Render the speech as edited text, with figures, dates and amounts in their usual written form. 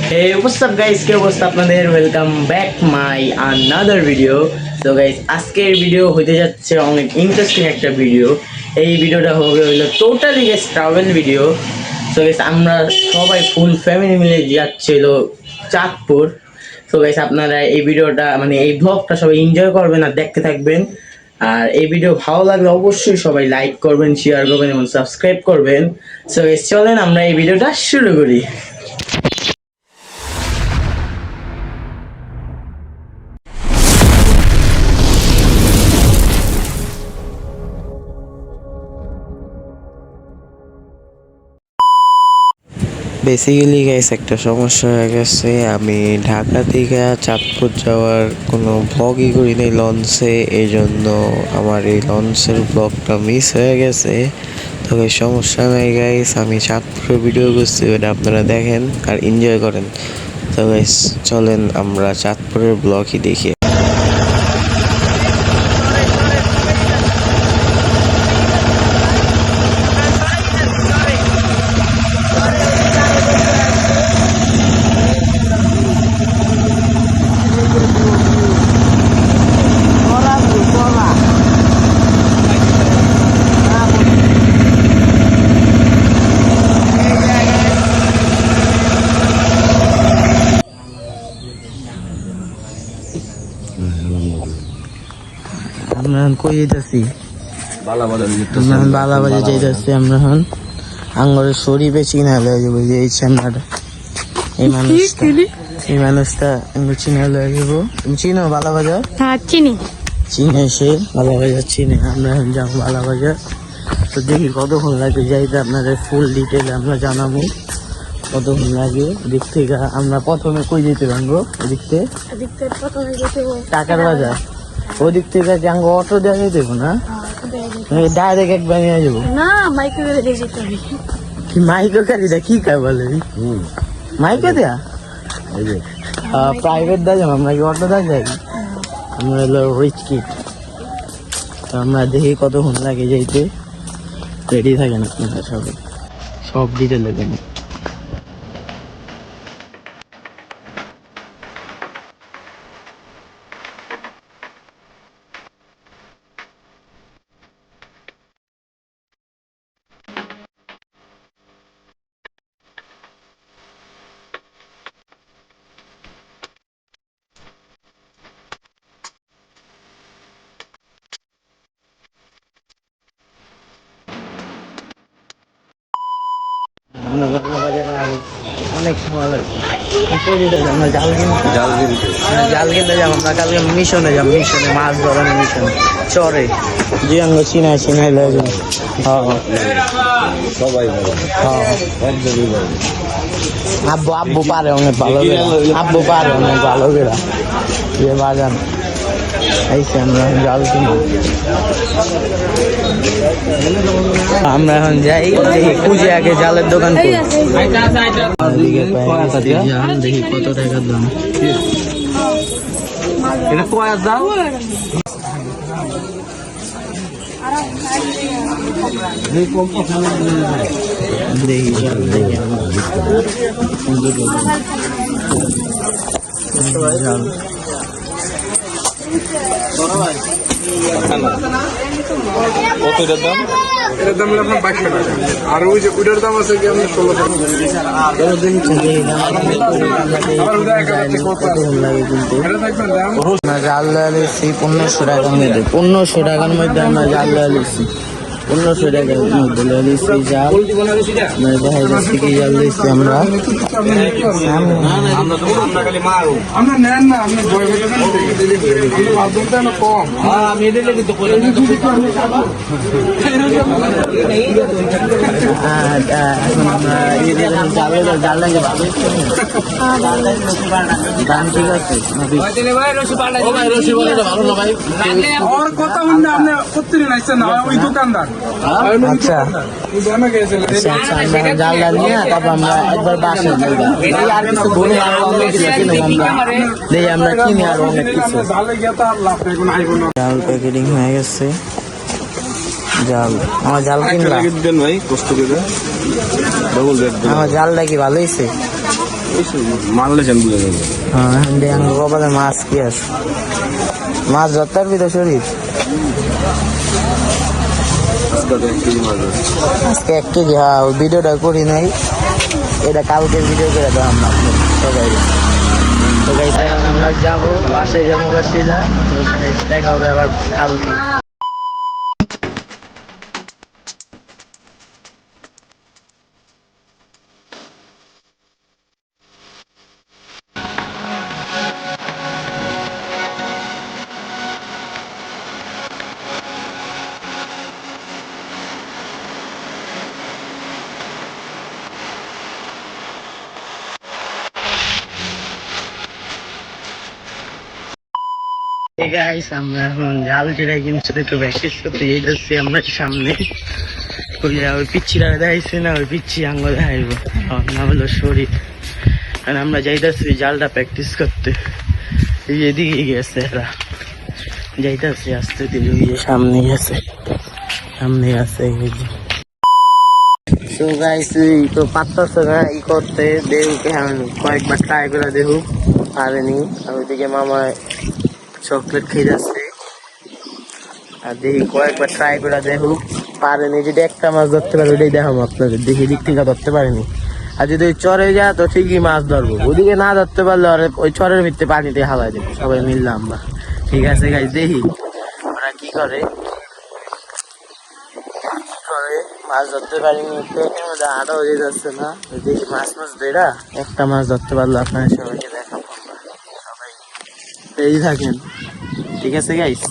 Hey, what's up guys? কি অবস্থা আপনাদের? Welcome back my another video. তো গাইস, আজকের ভিডিও হতে যাচ্ছে অনেক ইন্টারেস্টিং একটা ভিডিও। এই ভিডিওটা হবে হলো টোটালি গাইস ট্রাভেল ভিডিও। তো গাইস, আমরা সবাই ফুল ফ্যামিলি মিলে যাচ্ছিল চাঁদপুর। তো গাইস, আপনারা এই ভিডিওটা মানে এই ব্লগটা সবাই এনজয় করবেন আর দেখতে থাকবেন। আর এই ভিডিও ভালো লাগলে অবশ্যই সবাই লাইক করবেন, শেয়ার করবেন এবং সাবস্ক্রাইব করবেন। সো গাইস, চলেন আমরা এই ভিডিওটা শুরু করি। বেসিক্যালি গাইস একটা সমস্যা হয়ে গেছে। আমি ঢাকা থেকে চাঁদপুর যাওয়ার কোনো ব্লগই করি নাই লঞ্চে, এই জন্য আমার এই লঞ্চের ব্লগটা মিস হয়ে গেছে। তবে সমস্যা নাই গাইস, আমি চাঁদপুরের ভিডিও করছি, ওটা আপনারা দেখেন আর এনজয় করেন। তো গাইস চলেন আমরা চাঁদপুরের ব্লগই দেখি। আমরা কই যাইতাছি? বালাবাজার যাইতাছি আমরা এখন। আঙ্গরে শরীফে চিনা লয়ে যাবো যে এই চেম্বারটা, এই মানুষটা চিনা লয়ে যাবো। তুমি চিনো বালাবাজার? হ্যাঁ চিনি। চিনে সে বালাবাজার চিনে, আমরা এখন যাবো বালাবাজার। তো দেখি কতক্ষণ লাগে যাইতে, আপনাদের ফুল ডিটেল আমরা জানাবো কতক্ষণ লাগে। ওদিক থেকে আমরা প্রথমে কই যেতে পারবো? ওদিক থেকে টাকার বাজার, ওদিক থেকে যাঙ্গ অটো দেওয়া দেবো না, ডাইরেক্ট একবার নিয়ে যাবো না মাইকে করে দিয়ে যেতে হবে। কি মাইকো গাড়িটা কি কাজ বলে? মাইকো দেয়া প্রাইভেট দা যাবো আমরা, কি অটো দা যাই? আমরা হলো রিচ কিড। তো আমরা দেখি কতক্ষণ লাগে যাইতে। রেডি থাকেন আপনারা সবাই, সব ডিটেল দেবেন। অনেক সময় লাগবে। আমরা জাল কিনতে যাবো। আমরা কালকে মিশনে যাবো, মিশনে মাছ ধরানোর মিশনে চরে জিয়াঙ্গ চিনাই লাগে। সবাই আব্বু পারে অনেক ভালো, আব্বু পারে অনেক ভালো করে যে বাগান আইসে। আমরা জাল কিনি, আমরা এখন যাই দেখি খুঁজে আগে জালের দোকান দেখি কত টাকার দাম। এটা কয়ার দাম? দেখি জাল দেখি জাল কত এটার দাম? এটার দাম হলো আপনার 22 টাকা। আর ওই যে ওইটার দাম আছে কি আপনার 16 টাকা। জাল লাগাইছি 1500 টাকার মধ্যে, 1500 টাকার মধ্যে আমরা জাল লাগাইছি। 1500 টাকার মধ্যে লাগাইছি জাল। দেখা যাচ্ছে কি জাল দিচ্ছি আমরা। আমরা নেন না, আপনি কম। এখন আমরা জাল লাগে দাম ঠিক আছে। কথা শুনলে আপনি করতে নাইছেন না, ওই দোকানদার। আচ্ছা আমরা জাল নিয়ে তারপর আমরা একবার বাসে আর কিছু বলে আমরা কিনি আর অনেক কিছু। জাল প্যাকেটিং হয়ে গেছে, জাল আমার জাল কিনলাম ভাই কষ্ট করে। আমার জালটা কি ভালো হয়েছে? মারলে যেন বুঝে যাবে। হ্যাঁ এখন দেখেন কপালে মাছ কি আছে, মাছ ধরতে পারবি তো শরীর? আজকে 1 কেজি, হ্যাঁ ওই ভিডিওটা করি নাই, এটা কালকের ভিডিও করে দেওয়া আমরা সবাই। তো গাইস এখন আমরা যাবো বাসে, যাবো বাসিলা, দেখা হবে আবার কালকে। Hey guys, আমরা এখন জাল টেরা কিন্তু একটু প্র্যাকটিস করতে যাইতেছি আমরা সামনে। ওই পিচ্ছিরা দেখাইছে না, ওই পিচ্ছি আঙ্গ দেখাইব না হলো শরীর। আর আমরা যাইতেছি জালটা প্র্যাকটিস করতে, এই এদিকে গেছে এরা, যাইতেছি আস্তে ধীরে, সামনে গেছে, সামনে আছে। সো গাইস তো পারতেছে না ই করতে, দেহুকে আমি কয়েকবার ট্রাই করে দেহু, পারেনি। আর ওইদিকে মামা চকলেট খেয়ে যাচ্ছে, আর দেখি কয়েকবার ট্রাই করে দেখো, পারেনি। যদি একটা মাছ ধরতে পারে ওইটাই দেখাবো আপনাদের, দেখি দিক থেকে ধরতে পারেনি। আর যদি ওই চরে যায় তো ঠিকই মাছ ধরবো, ওদিকে না ধরতে পারলে আর ওই চরের ভিতরে পানিতে হাওয়াই দেবো সবাই মিললাম আমরা। ঠিক আছে গাইস, দেখি ওরা কি করে, মাছ ধরতে পারিনি পেটের মধ্যে আরো হয়ে যাচ্ছে না। দেখি মাছ ধরা, একটা মাছ ধরতে পারলো আপনারা সবাইকে দেখাবো আমরা, সবাই রেডি থাকেন। ঠিক আছে গাইস।